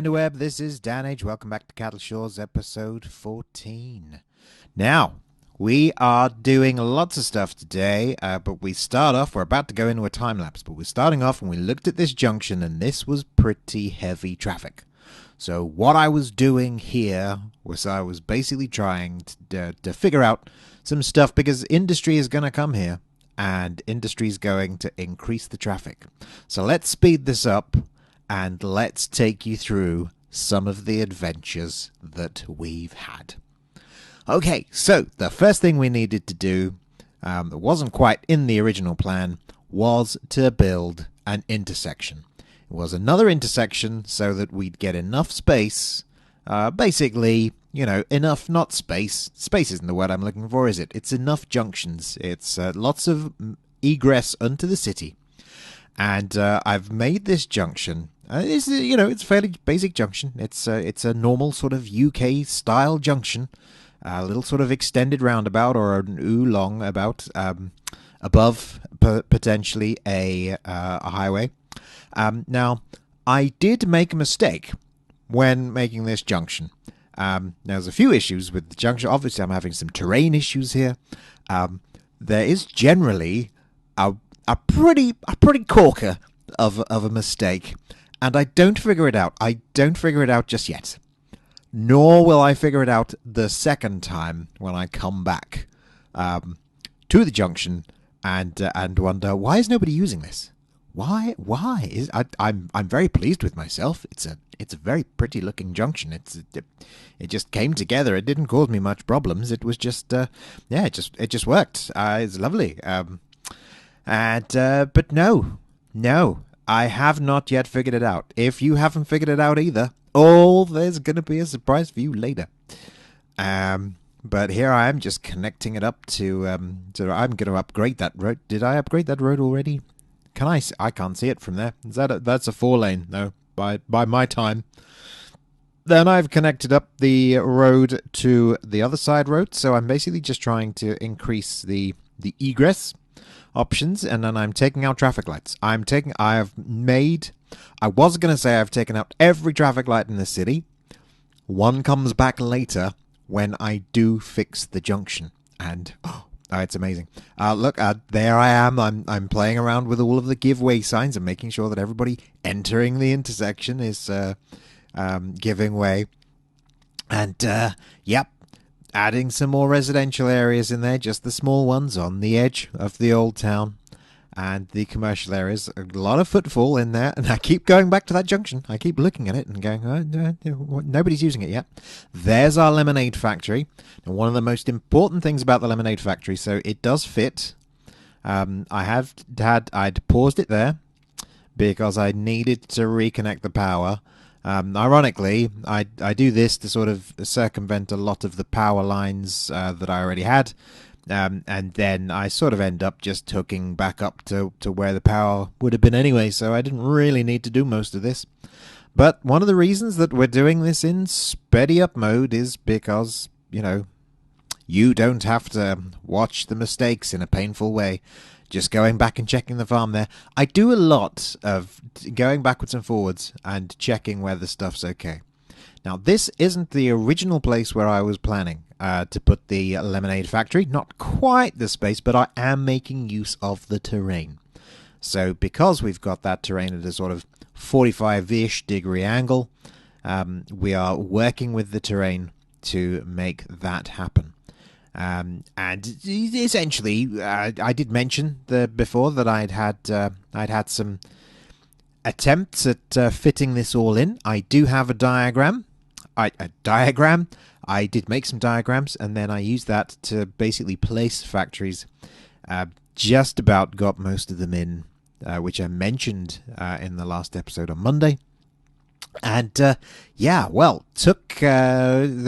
Interweb, this is Dannage. Welcome back to Cattle Shores episode 14. Now, we are doing lots of stuff today, but we're about to go into a time lapse, but we're starting off and we looked at this junction and this was pretty heavy traffic. So what I was doing here was I was basically trying to figure out some stuff because industry is going to come here and industry is going to increase the traffic. So let's speed this up and let's take you through some of the adventures that we've had. Okay, so the first thing we needed to do, that wasn't quite in the original plan, was to build an intersection. It was another intersection so that we'd get enough space, basically, enough, not space. Space isn't the word I'm looking for, is it? It's enough junctions. It's lots of egress onto the city. And I've made this junction. It's a fairly basic junction. It's a normal sort of UK style junction, a little sort of extended roundabout or an oolong about above potentially a highway. Now, I did make a mistake when making this junction. There's a few issues with the junction. Obviously, I'm having some terrain issues here. There is generally a pretty corker of a mistake, and I don't figure it out. I don't figure it out just yet. Nor will I figure it out the second time when I come back to the junction and wonder, why is nobody using this? Why? I'm very pleased with myself. It's a very pretty looking junction. It just came together. It didn't cause me much problems. It was just it just worked. It's lovely. But no, I have not yet figured it out. If you haven't figured it out either, there's going to be a surprise for you later. But here I am just connecting it up to I'm going to upgrade that road. Did I upgrade that road already? I can't see it from there. That's a 4-lane, no, by my time. Then I've connected up the road to the other side road, so I'm basically just trying to increase the egress options, and then I'm taking out traffic lights. I was going to say I've taken out every traffic light in the city. One comes back later when I do fix the junction, and it's amazing. Look, there I am. I'm playing around with all of the giveaway signs and making sure that everybody entering the intersection is giving way. And adding some more residential areas in there, just the small ones on the edge of the old town, and the commercial areas. A lot of footfall in there, and I keep going back to that junction. I keep looking at it and going, nobody's using it yet. There's our lemonade factory. And one of the most important things about the lemonade factory, so it does fit. I'd paused it there because I needed to reconnect the power. Ironically, I do this to sort of circumvent a lot of the power lines that I already had. And then I sort of end up just hooking back up to where the power would have been anyway, so I didn't really need to do most of this. But one of the reasons that we're doing this in speddy up mode is because, you don't have to watch the mistakes in a painful way. Just going back and checking the farm there. I do a lot of going backwards and forwards and checking where the stuff's okay. Now, this isn't the original place where I was planning to put the lemonade factory. Not quite the space, but I am making use of the terrain. So because we've got that terrain at a sort of 45-ish degree angle, we are working with the terrain to make that happen. And essentially, I did mention before that I'd had some attempts at fitting this all in. I do have a diagram. I did make some diagrams, and then I used that to basically place factories. Just about got most of them in, which I mentioned in the last episode on Monday. And there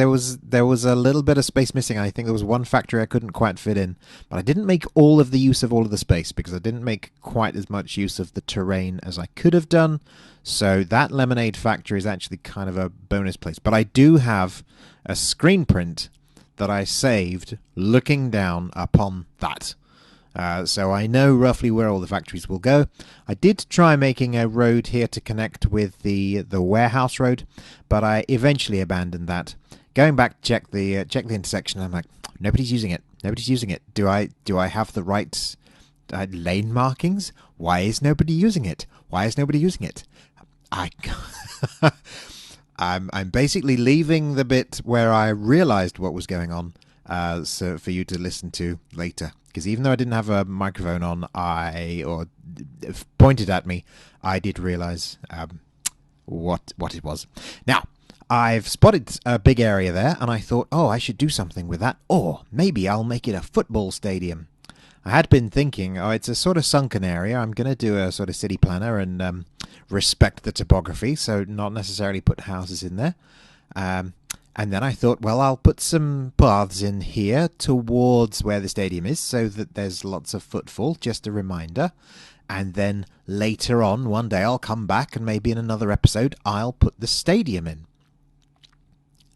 was a little bit of space missing. I think there was one factory I couldn't quite fit in, but I didn't make all of the use of all of the space because I didn't make quite as much use of the terrain as I could have done. So that lemonade factory is actually kind of a bonus place. But I do have a screen print that I saved looking down upon that. So I know roughly where all the factories will go. I did try making a road here to connect with the warehouse road, but I eventually abandoned that. Going back to check the intersection, I'm like, nobody's using it. Nobody's using it. Do I have the right lane markings? Why is nobody using it? Why is nobody using it? I'm basically leaving the bit where I realized what was going on, so for you to listen to later. Because even though I didn't have a microphone on, or pointed at me, I did realize what it was. Now, I've spotted a big area there, and I thought, oh, I should do something with that. Or maybe I'll make it a football stadium. I had been thinking, oh, it's a sort of sunken area. I'm going to do a sort of city planner and respect the topography, so not necessarily put houses in there. And then I thought, well, I'll put some paths in here towards where the stadium is so that there's lots of footfall, just a reminder. And then later on, one day, I'll come back and maybe in another episode, I'll put the stadium in.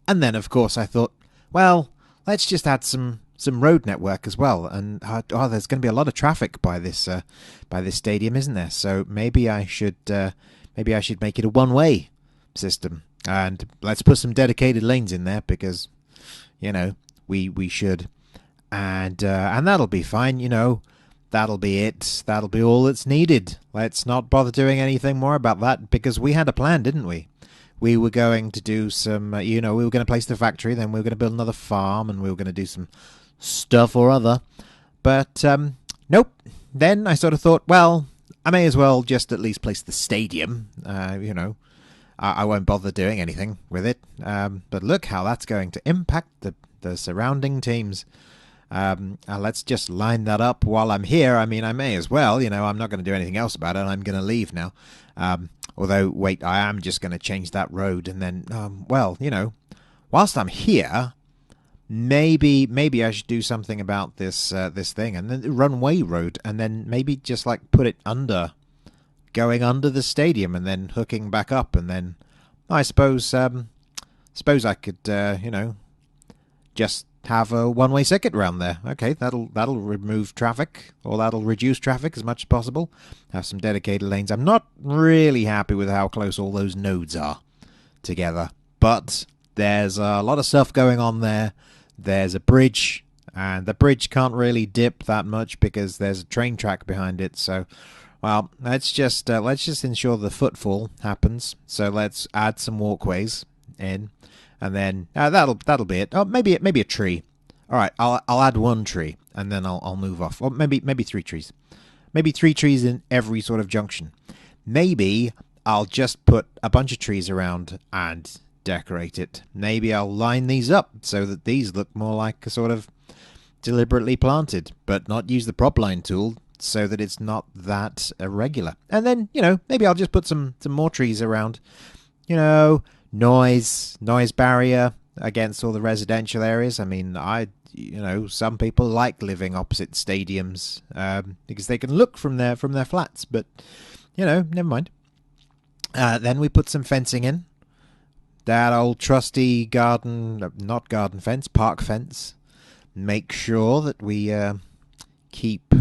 And then, of course, I thought, well, let's just add some road network as well. And there's going to be a lot of traffic by this stadium, isn't there? So maybe I should make it a one-way system. And let's put some dedicated lanes in there because, we should. And that'll be fine, That'll be it. That'll be all that's needed. Let's not bother doing anything more about that because we had a plan, didn't we? We were going to do some, we were going to place the factory, then we were going to build another farm, and we were going to do some stuff or other. But, nope. Then I sort of thought, well, I may as well just at least place the stadium, I won't bother doing anything with it. But look how that's going to impact the surrounding teams. Let's just line that up while I'm here. I mean, I may as well. I'm not going to do anything else about it. I'm going to leave now. Although, wait, I am just going to change that road. And then, whilst I'm here, maybe I should do something about this thing. And then the runway road. And then maybe just put it going under the stadium and then hooking back up, and then I suppose I could just have a one-way circuit round there. Okay, that'll remove traffic, or that'll reduce traffic as much as possible. Have some dedicated lanes. I'm not really happy with how close all those nodes are together, but there's a lot of stuff going on there. There's a bridge, and the bridge can't really dip that much because there's a train track behind it. So, well, let's just ensure the footfall happens. So let's add some walkways in, and then that'll be it. Oh, maybe a tree. All right, I'll add one tree, and then I'll move off. Or maybe 3 trees. Maybe 3 trees in every sort of junction. Maybe I'll just put a bunch of trees around and decorate it. Maybe I'll line these up so that these look more like a sort of deliberately planted, but not use the prop line tool, so that it's not that irregular. And then, maybe I'll just put some more trees around. Noise barrier against all the residential areas. I mean, some people like living opposite stadiums because they can look from their flats, but, never mind. Then we put some fencing in. That old trusty park fence. Make sure that we keep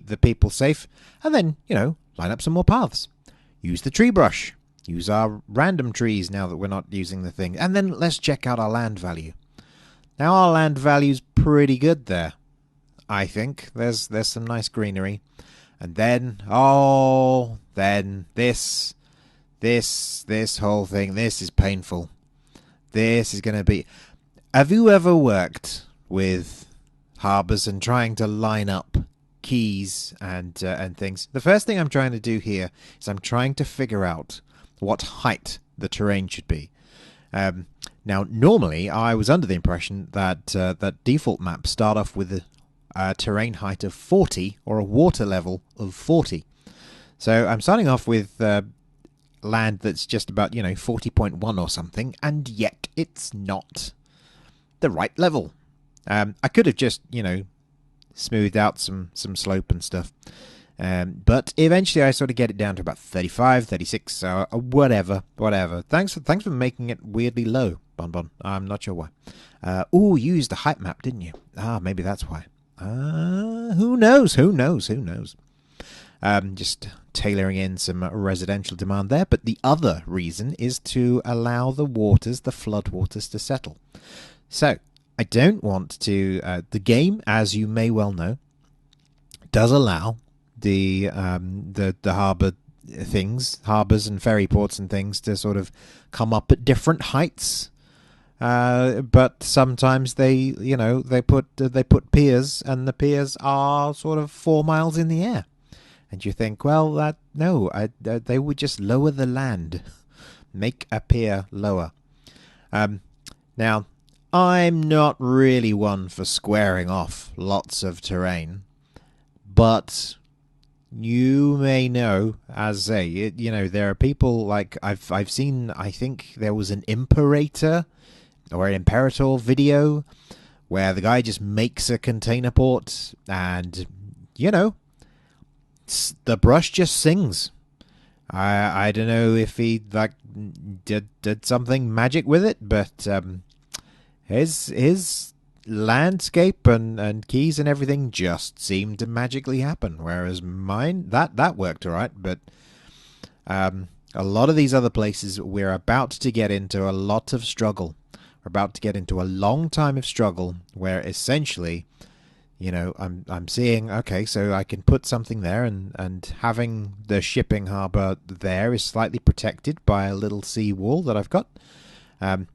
the people safe, and then, line up some more paths. Use the tree brush. Use our random trees now that we're not using the thing. And then let's check out our land value. Now, our land value's pretty good there, I think. There's some nice greenery. And then, this whole thing, this is painful. This is going to be... Have you ever worked with harbours and trying to line up quays and things? The first thing I'm trying to do here is I'm trying to figure out what height the terrain should be. Now, normally I was under the impression that default maps start off with a terrain height of 40 or a water level of 40. So I'm starting off with land that's just about 40.1 or something, and yet it's not the right level. I could have just smoothed out some slope and stuff. But eventually I sort of get it down to about 35, 36, whatever. Thanks for making it weirdly low, Bon. I'm not sure why. You used the height map, didn't you? Maybe that's why. Who knows? Who knows? Who knows? Just tailoring in some residential demand there. But the other reason is to allow the waters, the flood waters, to settle. So I don't want to. The game, as you may well know, does allow the harbour things, harbours and ferry ports and things, to sort of come up at different heights. But sometimes they put piers, and the piers are sort of 4 miles in the air. And you think, well, they would just lower the land, make a pier lower. Now, I'm not really one for squaring off lots of terrain, but you may know, as there are people like I've seen. I think there was an Imperator or an Imperator video where the guy just makes a container port, and the brush just sings. I don't know if he did something magic with it, but his landscape and keys and everything just seemed to magically happen. Whereas mine, that worked all right, but a lot of these other places, we're about to get into a lot of struggle. We're about to get into a long time of struggle where essentially, I'm seeing, okay, so I can put something there, and having the shipping harbour there is slightly protected by a little sea wall that I've got.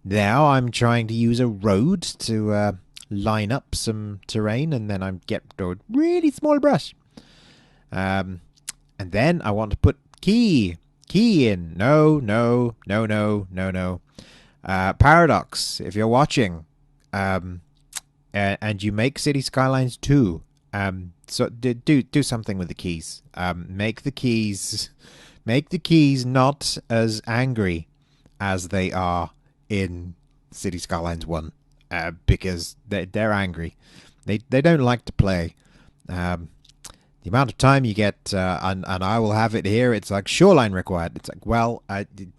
Now I'm trying to use a road to line up some terrain, and then I get a really small brush. And then I want to put key in. No. Paradox, if you're watching, and you make City Skylines 2, so do something with the keys. Make the keys not as angry as they are in City Skylines 1, because they're angry. They don't like to play. The amount of time you get, and I will have it here, it's like shoreline required. It's like, well,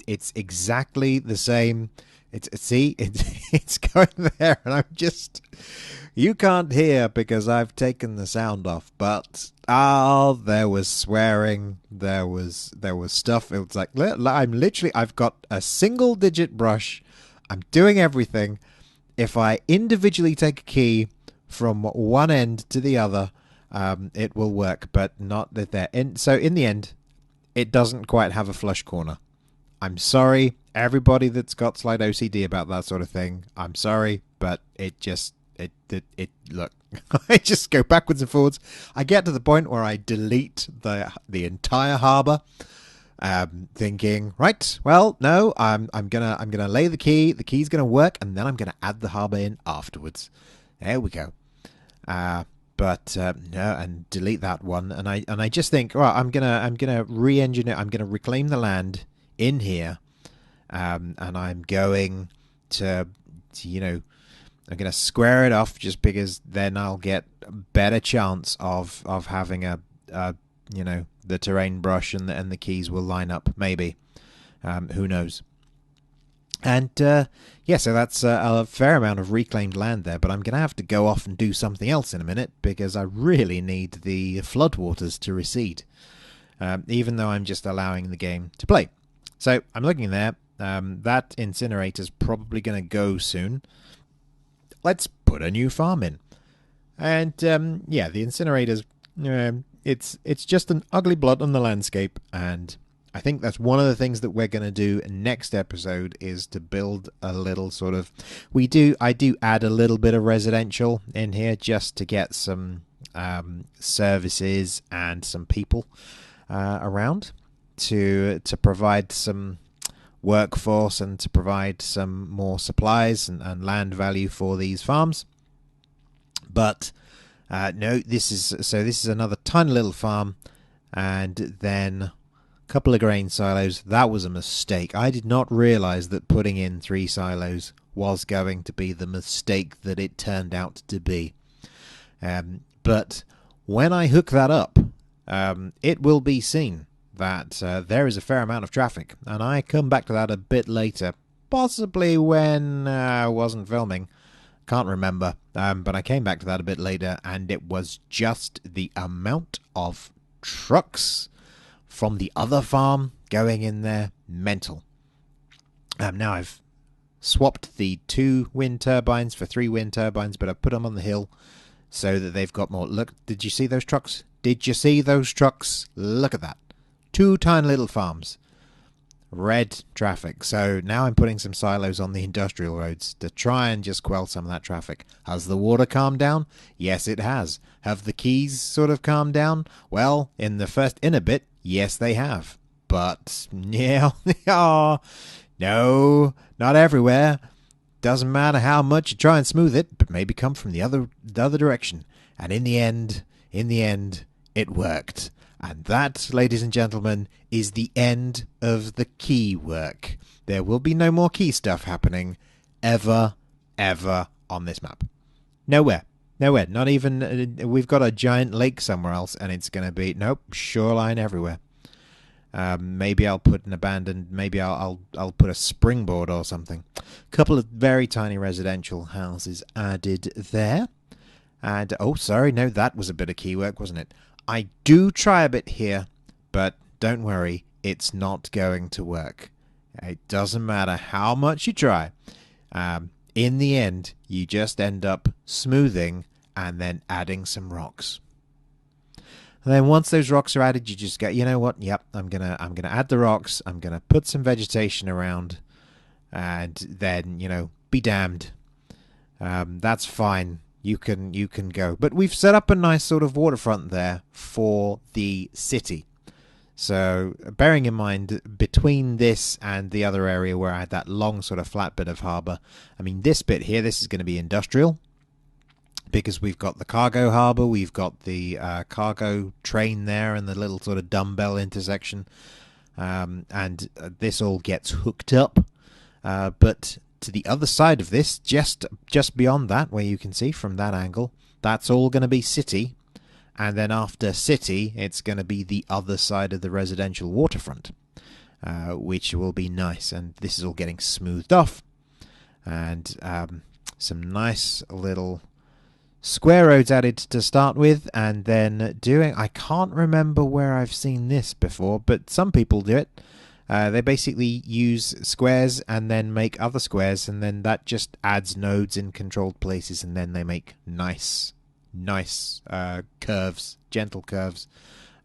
it's exactly the same. It's going there, and I'm just, you can't hear because I've taken the sound off, but there was swearing, there was stuff. It was like, I've got a single digit brush, I'm doing everything. If I individually take a key from one end to the other, it will work, but not that there. So in the end, it doesn't quite have a flush corner. I'm sorry, everybody that's got slight OCD about that sort of thing. I'm sorry, but it look, I just go backwards and forwards. I get to the point where I delete the entire harbour, thinking, right, well, no, I'm gonna lay the key. The key's gonna work, and then I'm gonna add the harbour in afterwards. There we go. But no, and delete that one, and I just think, well, I'm gonna re-engineer. I'm gonna reclaim the land in here, and I'm going to I'm going to square it off, just because then I'll get a better chance of having the terrain brush and the keys will line up, maybe. Who knows? And so that's a fair amount of reclaimed land there, but I'm going to have to go off and do something else in a minute, because I really need the floodwaters to recede, even though I'm just allowing the game to play. So I'm looking there. That incinerator's probably going to go soon. Let's put a new farm in. And the incinerators, it's just an ugly blot on the landscape, and I think that's one of the things that we're going to do next episode, is to build a little sort of, I do add a little bit of residential in here just to get some services and some people around to provide some workforce and to provide some more supplies and land value for these farms. But no, this is another tiny little farm, and then a couple of grain silos. That was a mistake. I did not realize that putting in 3 silos was going to be the mistake that it turned out to be. But when I hook that up, it will be seen that there is a fair amount of traffic, and I come back to that a bit later, possibly when I wasn't filming, Can't remember. But I came back to that a bit later, and it was just the amount of trucks from the other farm going in there. Mental. Now I've swapped the 2 wind turbines for 3 wind turbines, but I've put them on the hill so that they've got more. Look, did you see those trucks? Did you see those trucks? Look at that. 2 tiny little farms. Red traffic. So now I'm putting some silos on the industrial roads to try and just quell some of that traffic. Has the water calmed down? Yes, it has. Have the quays sort of calmed down? Well, in the first inner bit, yes, they have. But, yeah, no, not everywhere. Doesn't matter how much you try and smooth it, but maybe come from the other direction. And in the end, it worked. And that, ladies and gentlemen, is the end of the key work. There will be no more key stuff happening ever on this map. Nowhere. Not even, we've got a giant lake somewhere else, and it's going to be, nope, shoreline everywhere. Maybe I'll put an abandoned, maybe I'll put a springboard or something. A couple of very tiny residential houses added there. And, oh, sorry, no, that was a bit of key work, wasn't it? I do try a bit here, but don't worry, it's not going to work. It doesn't matter how much you try. In the end, you just end up smoothing and then adding some rocks. And then once those rocks are added, you just go, you know what? Yep, I'm gonna add the rocks. I'm gonna put some vegetation around, and then be damned. That's fine. You can go. But we've set up a nice sort of waterfront there for the city. So bearing in mind, between this and the other area where I had that long sort of flat bit of harbour, I mean, this bit here, this is going to be industrial. Because we've got the cargo harbour, we've got the cargo train there and the little sort of dumbbell intersection. And this all gets hooked up. But to the other side of this, just beyond that, where you can see from that angle, that's all going to be city. And then after city, it's going to be the other side of the residential waterfront, which will be nice. And this is all getting smoothed off. And some nice little square roads added to start with, and then I can't remember where I've seen this before, but some people do it. They basically use squares and then make other squares, and then that just adds nodes in controlled places, and then they make nice curves, gentle curves,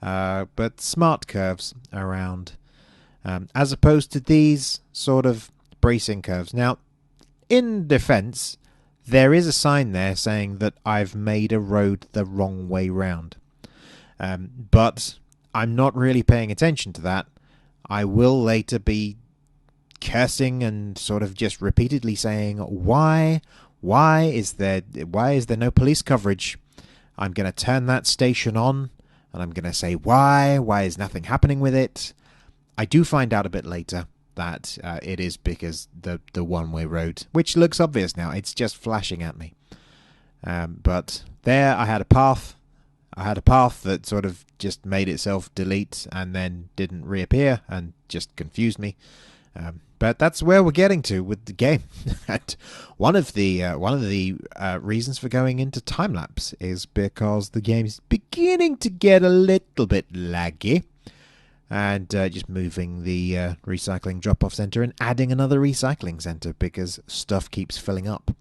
but smart curves around, as opposed to these sort of bracing curves. Now, in defense, there is a sign there saying that I've made a road the wrong way round. But I'm not really paying attention to that. I will later be cursing and sort of just repeatedly saying, why is there no police coverage? I'm going to turn that station on, and I'm going to say, why is nothing happening with it? I do find out a bit later that it is because the one-way road, which looks obvious now, it's just flashing at me. But there I had a path. That sort of just made itself delete and then didn't reappear and just confused me. But that's where we're getting to with the game. And one of the reasons for going into time lapse is because the game is beginning to get a little bit laggy. And just moving the recycling drop-off center and adding another recycling center because stuff keeps filling up.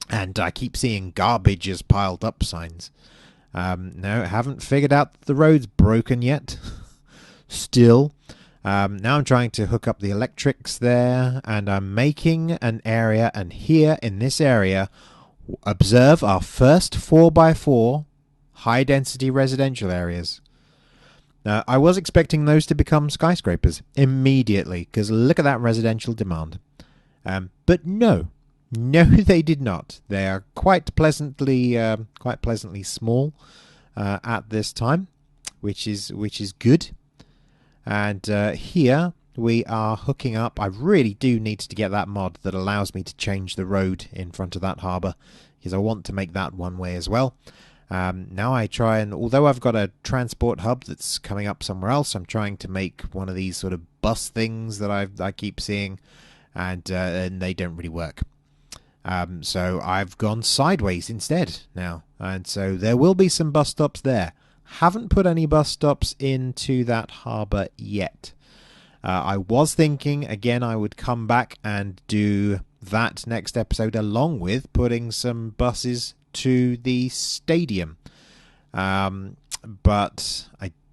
And I keep seeing garbage as piled up signs. No, haven't figured out that the road's broken yet. Still. Now I'm trying to hook up the electrics there, and I'm making an area, and here in this area, observe our first 4x4 high-density residential areas. Now, I was expecting those to become skyscrapers immediately, because look at that residential demand. But no, they did not. They are quite pleasantly small at this time, which is good. And here we are hooking up. I really do need to get that mod that allows me to change the road in front of that harbour, because I want to make that one way as well. Now I try and, although I've got a transport hub that's coming up somewhere else, I'm trying to make one of these sort of bus things that I keep seeing, and they don't really work. So I've gone sideways instead now, and so there will be some bus stops there. Haven't put any bus stops into that harbour yet. I was thinking, again, I would come back and do that next episode along with putting some buses to the stadium. But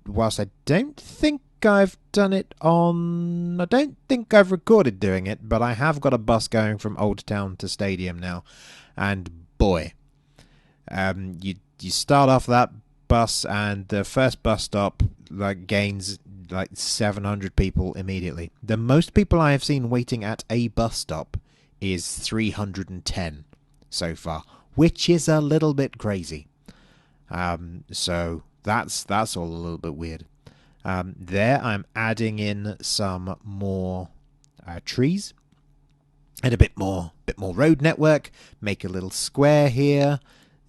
whilst I don't think I've done it on... I don't think I've recorded doing it, but I have got a bus going from Old Town to Stadium now. And boy, you start off that bus and the first bus stop gains 700 people immediately. The most people I have seen waiting at a bus stop is 310 so far, which is a little bit crazy. So that's all a little bit weird. There I'm adding in some more trees and a bit more road network. Make a little square here.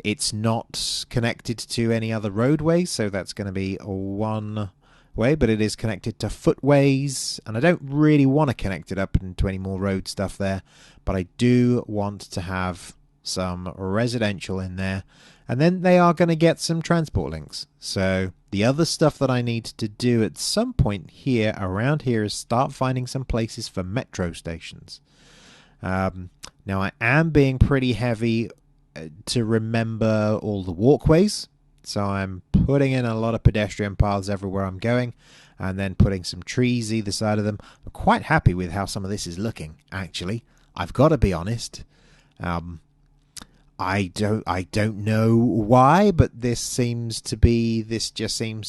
It's not connected to any other roadway, so that's going to be one way, but it is connected to footways, and I don't really want to connect it up into any more road stuff there, but I do want to have some residential in there, and then they are going to get some transport links. So the other stuff that I need to do at some point here around here is start finding some places for metro stations. Now I am being pretty heavy to remember all the walkways, so I'm putting in a lot of pedestrian paths everywhere I'm going, and then putting some trees either side of them. I'm quite happy with how some of this is looking, actually. I've got to be honest. I don't know why, but this just seems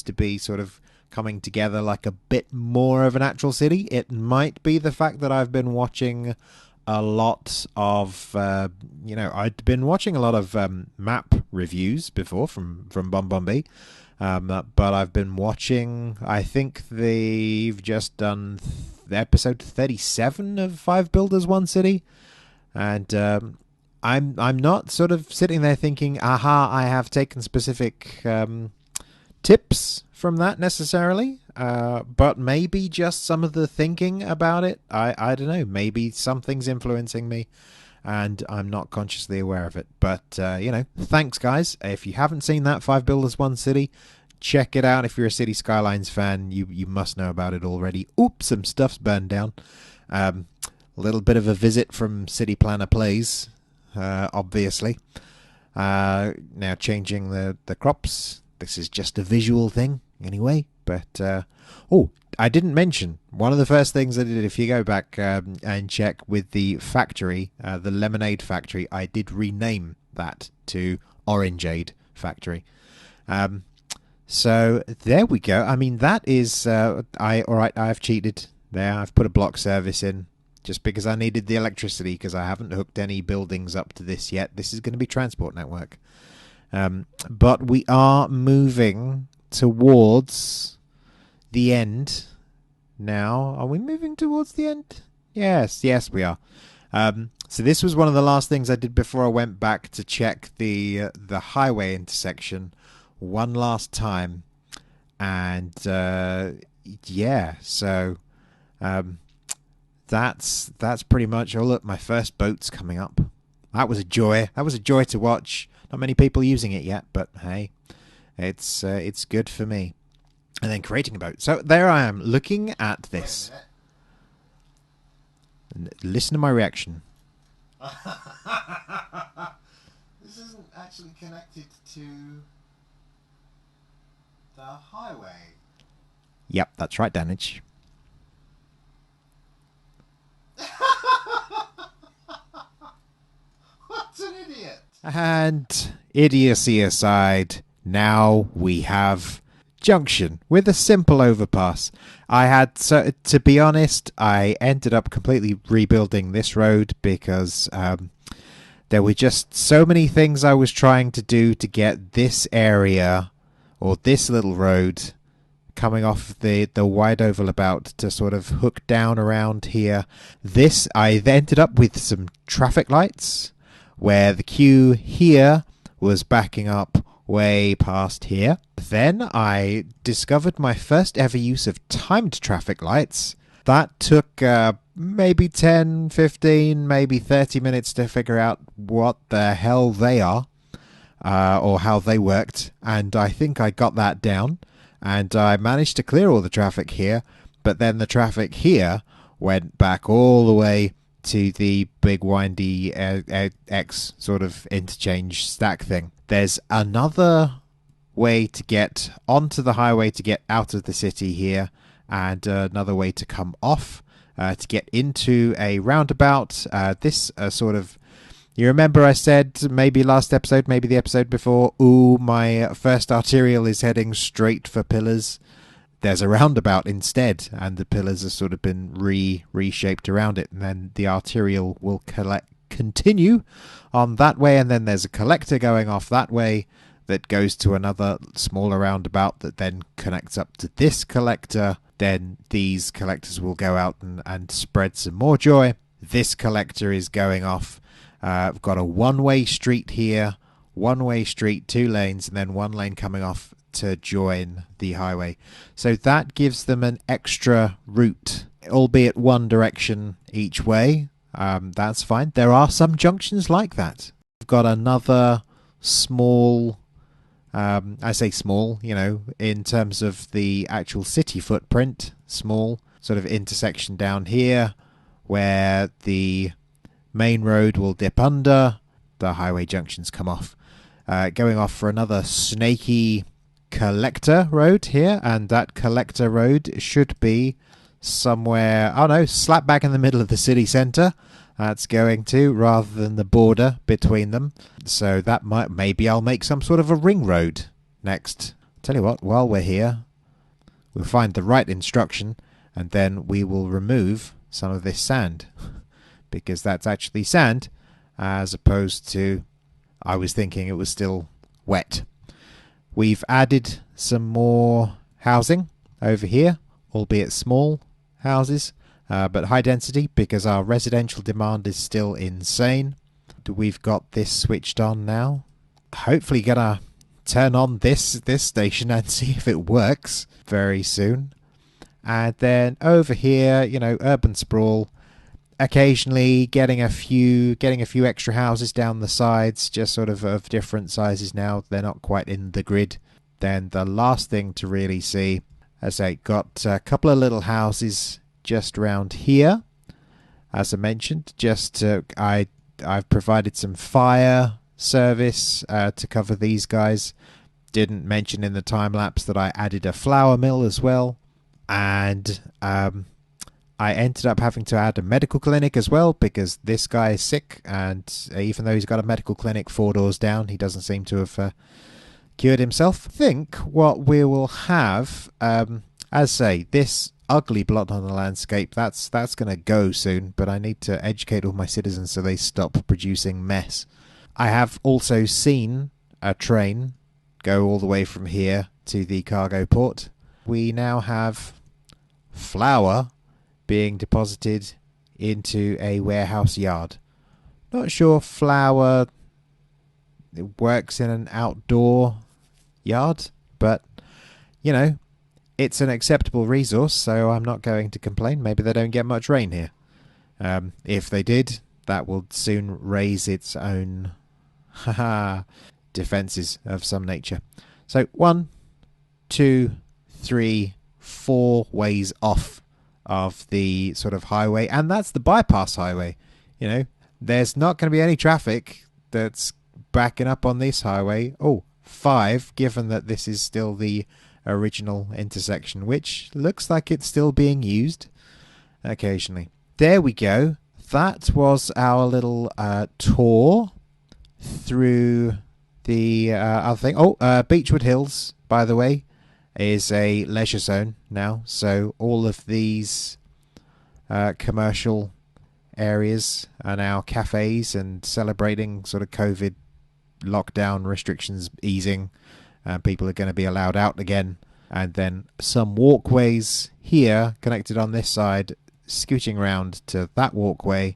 to be sort of coming together like a bit more of an actual city. It might be the fact that I've been watching a lot of I'd been watching a lot of map reviews before from Bombay, but I've been watching, I think they've just done episode 37 of 5 Builders 1 City, and I'm not sort of sitting there thinking, aha, I have taken specific tips from that necessarily, but maybe just some of the thinking about it. I don't know, maybe something's influencing me and I'm not consciously aware of it. But thanks guys. If you haven't seen that 5 Builders 1 City, check it out. If you're a City Skylines fan, you must know about it already. Oops, some stuff's burned down. A little bit of a visit from City Planner Plays, obviously. Now changing the crops. This is just a visual thing anyway, but I didn't mention one of the first things I did. If you go back and check with the factory, the lemonade factory, I did rename that to Orangeade Factory. So there we go. I mean, that is I've cheated there. I've put a block service in just because I needed the electricity, because I haven't hooked any buildings up to this yet. This is going to be transport network. But we are moving towards the end now. Are we moving towards the end? Yes, we are. So this was one of the last things I did before I went back to check the highway intersection one last time, and so that's pretty much all. Look, my first boat's coming up. That was a joy. That was a joy to watch. Not many people using it yet, but hey, it's good for me. And then creating a boat. So there I am, looking at this. And listen to my reaction. This isn't actually connected to the highway. Yep, that's right, Dannage. What an idiot! And idiocy aside, now we have junction with a simple overpass. To be honest, I ended up completely rebuilding this road because there were just so many things I was trying to do to get this area, or this little road coming off the wide oval about, to sort of hook down around here. I ended up with some traffic lights where the queue here was backing up way past here. Then I discovered my first ever use of timed traffic lights, That took maybe 10, 15, maybe 30 minutes to figure out what the hell they are, or how they worked. And I think I got that down. And I managed to clear all the traffic here. But then the traffic here went back all the way to the big windy X sort of interchange stack thing. There's another way to get onto the highway to get out of the city here, and another way to come off to get into a roundabout. This sort of, you remember I said maybe last episode, maybe the episode before, ooh, my first arterial is heading straight for pillars. There's a roundabout instead, and the pillars have sort of been reshaped around it, and then the arterial will continue on that way, and then there's a collector going off that way that goes to another smaller roundabout that then connects up to this collector. Then these collectors will go out and spread some more joy. This collector is going off. I've got a one-way street here, one-way street, 2 lanes, and then 1 lane coming off to join the highway. So that gives them an extra route, albeit one direction each way. That's fine. There are some junctions like that. We've got another small, I say small, you know, in terms of the actual city footprint, small sort of intersection down here where the main road will dip under, the highway junctions come off. Going off for another snaky collector road here, and that collector road should be somewhere, oh no, slap back in the middle of the city centre. That's going to, rather than the border between them. So that might, maybe I'll make some sort of a ring road next. Tell you what, while we're here, we'll find the right instruction, and then we will remove some of this sand, because that's actually sand, as opposed to, I was thinking it was still wet. We've added some more housing over here, albeit small houses, but high density, because our residential demand is still insane. We've got this switched on now. Hopefully gonna turn on this station and see if it works very soon. And then over here, you know, urban sprawl, occasionally getting a few extra houses down the sides, just sort of different sizes now. They're not quite in the grid. Then the last thing to really see, as I got a couple of little houses just round here, as I mentioned. I've provided some fire service to cover these guys. Didn't mention in the time lapse that I added a flour mill as well, and I ended up having to add a medical clinic as well, because this guy is sick, and even though he's got a medical clinic 4 doors down, he doesn't seem to have cured himself. I think what we will have, as say, this ugly blot on the landscape, that's going to go soon, but I need to educate all my citizens so they stop producing mess. I have also seen a train go all the way from here to the cargo port. We now have flour being deposited into a warehouse yard. Not sure flour works in an outdoor yard, but you know, it's an acceptable resource, so I'm not going to complain. Maybe they don't get much rain here. If they did, that will soon raise its own defenses of some nature. So 1, 2, 3, 4 ways off of the sort of highway, and that's the bypass highway. You know, there's not going to be any traffic that's backing up on this highway. 5, given that this is still the original intersection, which looks like it's still being used occasionally. There we go. That was our little tour through the other thing. Beechwood Hills, by the way, is a leisure zone now, so all of these commercial areas are now cafes and celebrating sort of COVID lockdown restrictions easing. People are going to be allowed out again, and then some walkways here connected on this side, scooting round to that walkway,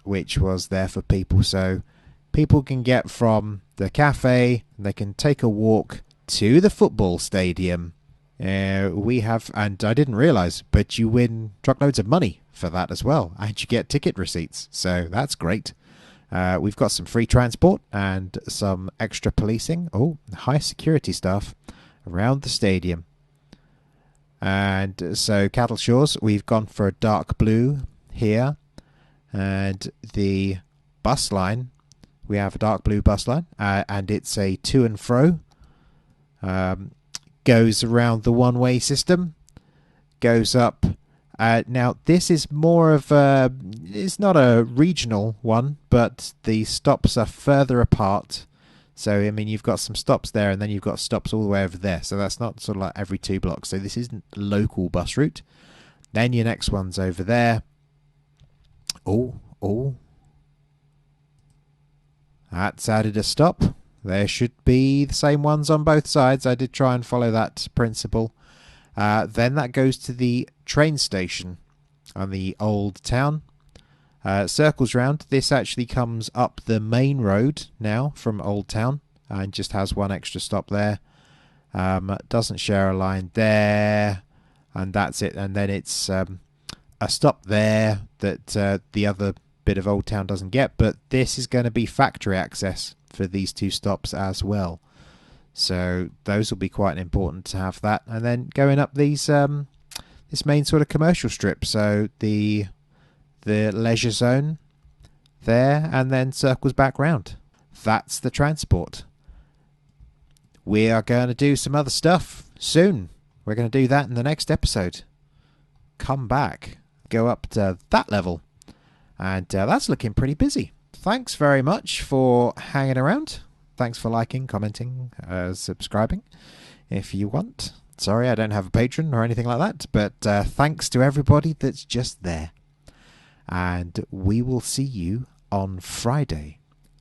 which was there for people, so people can get from the cafe, they can take a walk to the football stadium we have, and I didn't realise, but you win truckloads of money for that as well, and you get ticket receipts, so that's great. We've got some free transport and some extra policing. Oh, high security staff around the stadium. And so Cattle Shores, we've gone for a dark blue here. And the bus line, we have a dark blue bus line, and it's a to and fro. Goes around the one-way system, goes up. Now, this is more of a... It's not a regional one, but the stops are further apart. So, I mean, you've got some stops there, and then you've got stops all the way over there. So that's not sort of like every 2 blocks. So this isn't a local bus route. Then your next one's over there. Oh. That's added a stop. There should be the same ones on both sides. I did try and follow that principle. Then that goes to the train station on the old town. Circles round. This actually comes up the main road now from Old Town and just has one extra stop there. Doesn't share a line there, and that's it. And then it's a stop there that the other bit of Old Town doesn't get, but this is going to be factory access for these 2 stops as well. So those will be quite important to have that. And then going up these this main sort of commercial strip, so the leisure zone there, and then circles back round. That's the transport. We are going to do some other stuff soon. We're going to do that in the next episode. Come back, go up to that level, and that's looking pretty busy. Thanks very much for hanging around. Thanks for liking, commenting, subscribing if you want. Sorry I don't have a patron or anything like that, but thanks to everybody that's just there. And we will see you on Friday.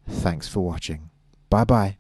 Thanks for watching. Bye-bye.